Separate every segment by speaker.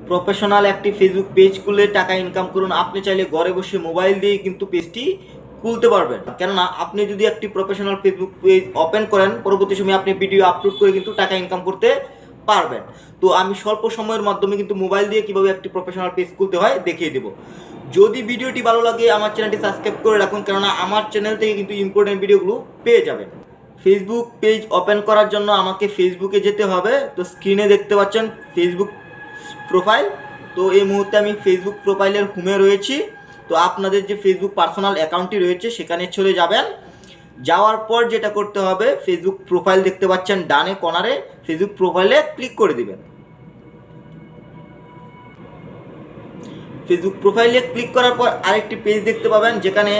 Speaker 1: Professional একটি Facebook page খুলে টাকা ইনকাম করুন। আপনি চাইলে ঘরে বসে মোবাইল দিয়ে কিন্তু পেজটি খুলতে পারবেন, কেননা আপনি যদি একটি প্রফেশনাল ফেসবুক পেজ ওপেন করেন, পরবর্তী সময়ে আপনি ভিডিও আপলোড করে কিন্তু টাকা ইনকাম করতে পারবেন। তো আমি স্বল্প সময়ের মাধ্যমে কিন্তু মোবাইল দিয়ে কীভাবে একটি প্রফেশনাল পেজ খুলতে হয় দেখিয়ে দেবো। যদি ভিডিওটি ভালো লাগে আমার চ্যানেলটি সাবস্ক্রাইব করে রাখুন, কেননা আমার চ্যানেল থেকে কিন্তু ইম্পর্টেন্ট ভিডিওগুলো পেয়ে যাবেন। ফেসবুক পেজ ওপেন করার জন্য আমাকে ফেসবুকে যেতে হবে। তো স্ক্রিনে দেখতে পাচ্ছেন ফেসবুক প্রোফাইল। তো এই মুহূর্তে আমি ফেসবুক প্রোফাইলের হোমে রয়েছি। তো আপনাদের যে ফেসবুক পার্সোনাল অ্যাকাউন্টটি রয়েছে সেখানে চলে যাবেন। যাওয়ার পর যেটা করতে হবে, ফেসবুক প্রোফাইল দেখতে পাচ্ছেন ডানে কর্নারে, ফেসবুক প্রোফাইলে ক্লিক করে দিবেন। ফেসবুক প্রোফাইলে ক্লিক করার পর আরেকটি পেজ দেখতে পাবেন যেখানে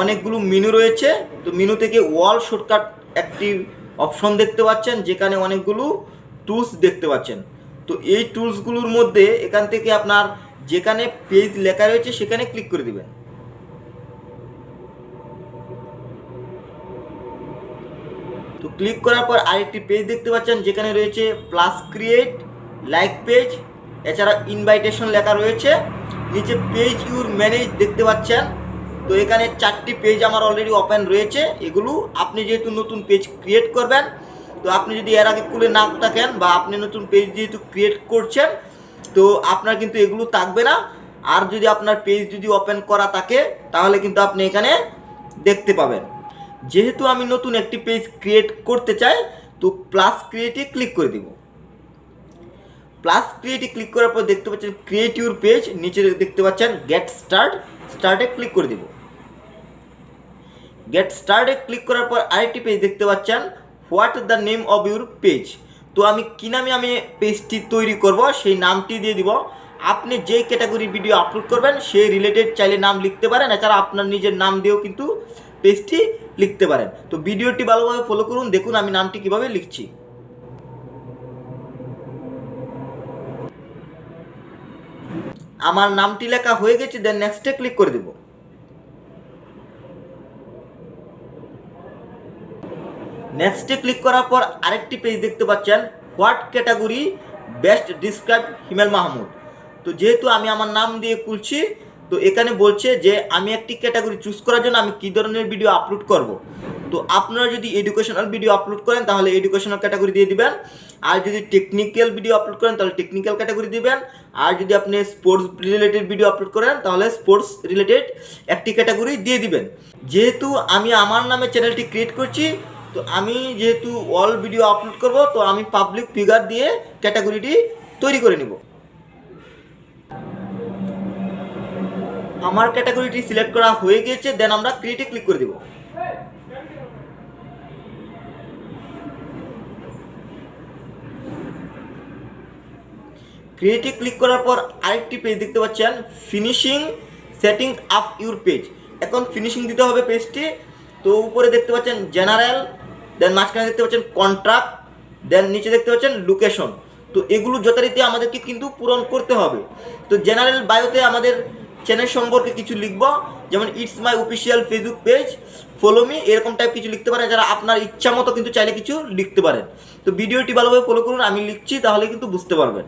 Speaker 1: অনেকগুলো মেনু রয়েছে। তো মেনু থেকে ওয়াল শর্টকাট একটি অপশন দেখতে পাচ্ছেন, যেখানে অনেকগুলো টুলস দেখতে পাচ্ছেন। তো এই টুলসগুলোর মধ্যে এখান থেকে আপনার যেখানে পেজ লেখা রয়েছে সেখানে ক্লিক করে দিবেন। তো ক্লিক করার পর আরেকটি পেজ দেখতে পাচ্ছেন যেখানে রয়েছে প্লাস ক্রিয়েট, লাইক পেজ, এছাড়া ইনভাইটেশন লেখা রয়েছে। নিচে পেজ ইউর ম্যানেজ দেখতে পাচ্ছেন। তো এখানে 4টি পেজ আমার অলরেডি ওপেন রয়েছে। এগুলো আপনি যেহেতু নতুন পেজ ক্রিয়েট করবেন, তো আপনি যদি এর আগে খুলে না থাকেন বা আপনি নতুন পেজ যেহেতু ক্রিয়েট করছেন, তো আপনার কিন্তু এগুলো থাকবে না। আর যদি আপনার পেজ যদি ওপেন করা থাকে তাহলে কিন্তু আপনি এখানে দেখতে পাবেন। যেহেতু আমি নতুন একটি পেজ ক্রিয়েট করতে চাই, তো প্লাস ক্রিয়েটে ক্লিক করে দেব। প্লাস ক্রিয়েটে ক্লিক করার পর দেখতে পাচ্ছেন ক্রিয়েট ইউর পেজ, নিচে দেখতে পাচ্ছেন গেট স্টার্টে ক্লিক করে দেব। গেট স্টার্টে ক্লিক করার পর আরেকটি পেজ দেখতে পাচ্ছেন what the name of your page. তো আমি কী নামে আমি পেজটি তৈরি করব সেই নামটি দিয়ে দিব। আপনি যে ক্যাটাগরি ভিডিও আপলোড করবেন সেই রিলেটেড চাইলে নাম লিখতে পারেন, এছাড়া আপনার নিজের নাম দিয়েও কিন্তু পেজটি লিখতে পারেন। তো ভিডিওটি ভালোভাবে ফলো করুন, দেখুন আমি নামটি কিভাবে লিখছি। আমার নামটি লেখা হয়ে গেছে, দেন নেক্সটে ক্লিক করে দেব। নেক্সটে ক্লিক করার পর আরেকটি পেজ দেখতে পাচ্ছেন হোয়াট ক্যাটাগরি বেস্ট ডিসক্রাইব হিমেল মাহমুদ। তো যেহেতু আমি আমার নাম দিয়ে খুলছি, তো এখানে বলছে যে আমি একটি ক্যাটাগরি চুজ করার জন্য আমি কী ধরনের ভিডিও আপলোড করব। তো আপনারা যদি এডুকেশনাল ভিডিও আপলোড করেন তাহলে এডুকেশনাল ক্যাটাগরি দিয়ে দিবেন, আর যদি টেকনিক্যাল ভিডিও আপলোড করেন তাহলে টেকনিক্যাল ক্যাটাগরি দিবেন, আর যদি আপনি স্পোর্টস রিলেটেড ভিডিও আপলোড করেন তাহলে স্পোর্টস রিলেটেড একটি ক্যাটাগরি দিয়ে দিবেন। যেহেতু আমি আমার নামে চ্যানেলটি ক্রিয়েট করছি, তো আমি যেহেতু অল ভিডিও আপলোড করব, তো আমি পাবলিক ফিগার দিয়ে ক্যাটাগরিটি তৈরি করে নিব। আমার ক্যাটাগরিটি সিলেক্ট করা হয়ে গিয়েছে, দেন আমরা ক্রিয়েটে ক্লিক করে দেব। ক্রিয়েটে ক্লিক করার পর আরেকটি পেজ দেখতে পাচ্ছেন finishing setting up your page. এখন ফিনিশিং দিতে হবে পেজটি। তো উপরে দেখতে পাচ্ছেন জেনারেল, দেন মাঝখানে দেখতে পাচ্ছেন কন্ট্রাক্ট, দেন নিচে দেখতে পাচ্ছেন লোকেশন। তো এগুলো যথারীতি আমাদেরকে কিন্তু পূরণ করতে হবে। তো জেনারেল বায়োতে আমাদের চ্যানেল সম্পর্কে কিছু লিখব, যেমন it's my official Facebook page, follow me, এরকম টাইপ কিছু লিখতে পারেন, যারা আপনার ইচ্ছা মতো কিন্তু চাইলে কিছু লিখতে পারেন। তো ভিডিওটি ভালোভাবে ফলো করুন, আমি লিখছি তাহলে কিন্তু বুঝতে পারবেন।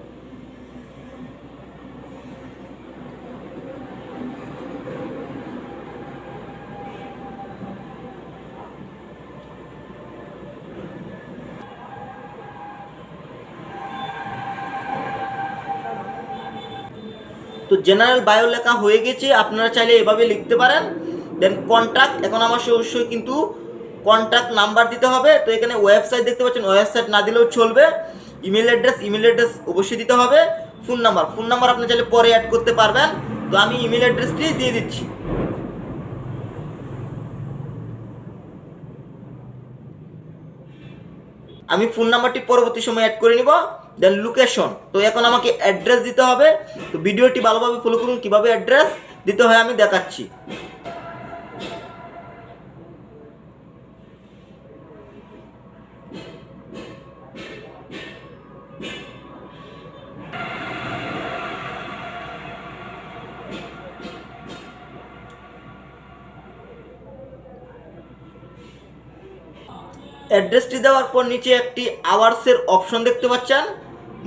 Speaker 1: তো জেনারেল বায়ো লেখা হয়ে গেছে, আপনারা চাইলে এভাবে লিখতে পারেন। দেন কন্ট্যাক্ট, এখন আমার অবশ্যই কিন্তু কন্ট্যাক্ট নাম্বার দিতে হবে। তো এখানে ওয়েবসাইট দেখতে পাচ্ছেন, ওয়েবসাইট না দিলেও চলবে। ইমেল অ্যাড্রেস অবশ্যই দিতে হবে। ফোন নাম্বার আপনি চাইলে পরে অ্যাড করতে পারবেন। তো আমি ইমেল অ্যাড্রেসটি দিয়ে দিচ্ছি। আমি ফোন নাম্বারটি পরবর্তী সময় অ্যাড করে নিব। দেন লোকেশন, তো এখন আমাকে অ্যাড্রেস দিতে হবে। তো ভিডিওটি ভালোভাবে ফলো করুন, কীভাবে অ্যাড্রেস দিতে হয় আমি দেখাচ্ছি। অ্যাড্রেসটি দেওয়ার পর নিচে একটি আওয়ার্সের অপশন দেখতে পাচ্ছেন।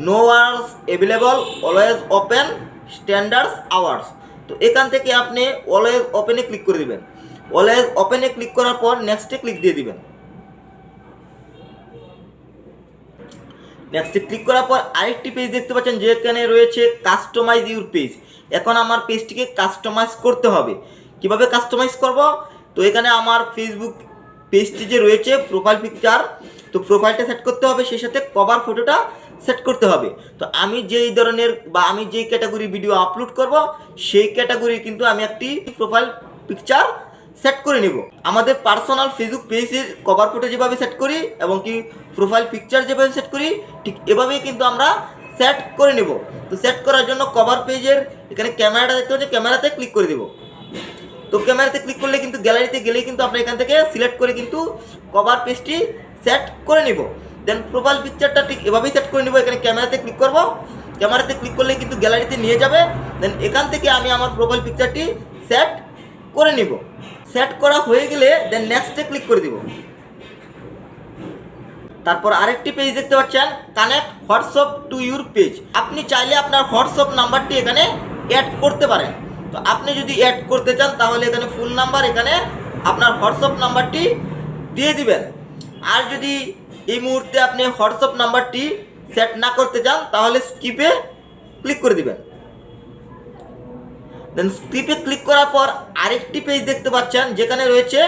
Speaker 1: No hours available, always open, standards hours. তো এখান থেকে আপনি অলওয়েজ ওপেনে ক্লিক করে দিবেন। অলওয়েজ ওপেনে ক্লিক করার পর নেক্সটে ক্লিক দিয়ে দিবেন। নেক্সটে ক্লিক করার পর আরেকটি পেজ দেখতে পাচ্ছেন যেখানে রয়েছে কাস্টমাইজ ইউর পেজ। এখন আমার পেজটিকে কাস্টমাইজ করতে হবে। কিভাবে কাস্টমাইজ করব? তো এখানে আমার ফেসবুক পেজটি যে রয়েছে প্রোফাইল পিকচার, তো প্রোফাইলটা সেট করতে হবে, সেই সাথে কভার ফটোটা সেট করতে হবে। তো আমি যেই ধরনের বা আমি যেই ক্যাটাগরি ভিডিও আপলোড করব সেই ক্যাটাগরি কিন্তু আমি একটি প্রোফাইল পিকচার সেট করে নেব। আমাদের পার্সোনাল ফেসবুক পেজের কভার ফটো যেভাবে সেট করি এবং কি প্রোফাইল পিকচার যেভাবে সেট করি, ঠিক এভাবেই কিন্তু আমরা সেট করে নেব। তো সেট করার জন্য কভার পেজের এখানে ক্যামেরাটা দেখতে পাচ্ছি, ক্যামেরাতে ক্লিক করে দেব। তো ক্যামেরাতে ক্লিক করলে কিন্তু গ্যালারিতে গেলেই কিন্তু আমরা এখান থেকে সিলেক্ট করে কিন্তু কভার পেজটি সেট করে নিব। দেন প্রোফাইল পিকচারটা ঠিক এভাবেই সেট করে নিব। এখানে ক্যামেরাতে ক্লিক করব, ক্যামেরাতে ক্লিক করলে কিন্তু গ্যালারিতে নিয়ে যাবে। দেন এখান থেকে আমি আমার প্রোফাইল পিকচারটি সেট করে নিব। সেট করা হয়ে গেলে দেন নেক্সটে ক্লিক করে দিব। তারপর আরেকটি পেজ দেখতে পাচ্ছেন, connect WhatsApp to your page. আপনি চাইলে আপনার হোয়াটসঅ্যাপ নাম্বারটি এখানে অ্যাড করতে পারেন। তো আপনি যদি অ্যাড করতে চান তাহলে এখানে ফুল নাম্বার, এখানে আপনার হোয়াটসঅ্যাপ নাম্বারটি দিয়ে দিবেন। আর যদি এই মুহূর্তে আপনি হোয়াটসঅ্যাপ নাম্বারটি সেট না করতে চান তাহলে স্কিপে ক্লিক করে দিবেন। দেন স্কিপে ক্লিক করার পর আরেকটি পেজ দেখতে পাচ্ছেন যেখানে রয়েছে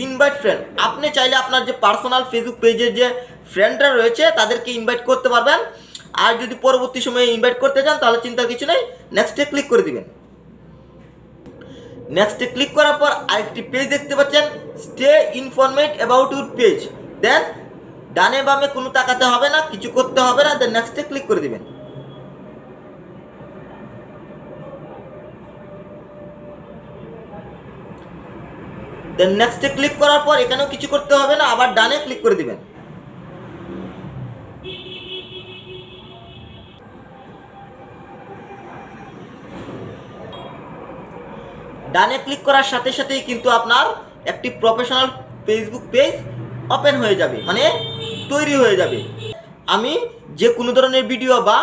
Speaker 1: ইনভাইট ফ্রেন্ড। আপনি চাইলে আপনার যে পার্সোনাল ফেসবুক পেজের যে ফ্রেন্ডরা রয়েছে তাদেরকে ইনভাইট করতে পারবেন। আর যদি পরবর্তী সময়ে ইনভাইট করতে চান তাহলে চিন্তার কিছু নেই, নেক্সটে ক্লিক করে দিবেন। নেক্সটে ক্লিক করার পর আরেকটি পেজ দেখতে পাচ্ছেন, স্টে ইনফরমেড অ্যাবাউট ইউর পেজ। দেন ডানে বামে কোনো তাকাতে হবে না, কিছু করতে হবে না। দেন নেক্সটে ক্লিক করে দিবেন। দেন নেক্সটে ক্লিক করার পর এখানেও কিছু করতে হবে না, আবার ডানে ক্লিক করে দিবেন। ডানে ক্লিক করার সাথে সাথেই কিন্তু আপনার একটি প্রফেশনাল ফেসবুক পেজ ওপেন হয়ে যাবে, মানে তৈরি হয়ে যাবে। আমি যে কোনো ধরনের ভিডিও বা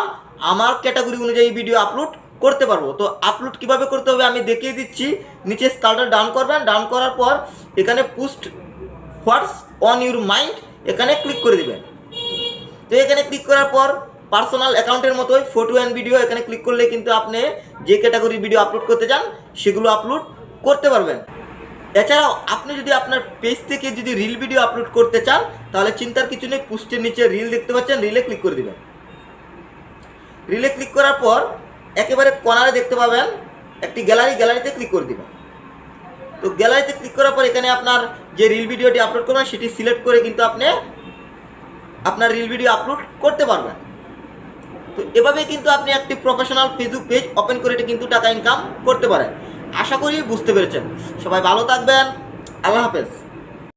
Speaker 1: আমার ক্যাটাগরি অনুযায়ী ভিডিও আপলোড করতে পারবো। তো আপলোড কিভাবে করতে হবে আমি দেখিয়ে দিচ্ছি। নিচে স্ক্রলটা ডাউন করবেন, ডাউন করার পর এখানে post what's on your mind এখানে ক্লিক করে দিবেন। তো এখানে ক্লিক করার পর পার্সোনাল অ্যাকাউন্টের মতোই ফটো অ্যান্ড ভিডিও এখানে ক্লিক করলে কিন্তু আপনি যে ক্যাটাগরির ভিডিও আপলোড করতে চান সেগুলো আপলোড করতে পারবেন। এছাড়াও আপনি যদি আপনার পেজ থেকে যদি রিল ভিডিও আপলোড করতে চান তাহলে চিন্তার কিছু নেই, পোস্টের নিচে রিল দেখতে পাচ্ছেন, রিলে ক্লিক করে দিবেন। রিলে ক্লিক করার পর একেবারে কর্নারে দেখতে পাবেন একটি গ্যালারি, গ্যালারিতে ক্লিক করে দিবেন। তো গ্যালারিতে ক্লিক করার পর এখানে আপনার যে রিল ভিডিওটি আপলোড করবেন সেটি সিলেক্ট করে কিন্তু আপনি আপনার রিল ভিডিও আপলোড করতে পারবেন। তো এভাবে কিন্তু আপনি একটি প্রফেশনাল ফেসবুক পেজ ওপেন করে কিন্তু টাকা ইনকাম করতে পারেন। আশা করি বুঝতে পেরেছেন। সবাই ভালো থাকবেন। আল্লাহ হাফেজ।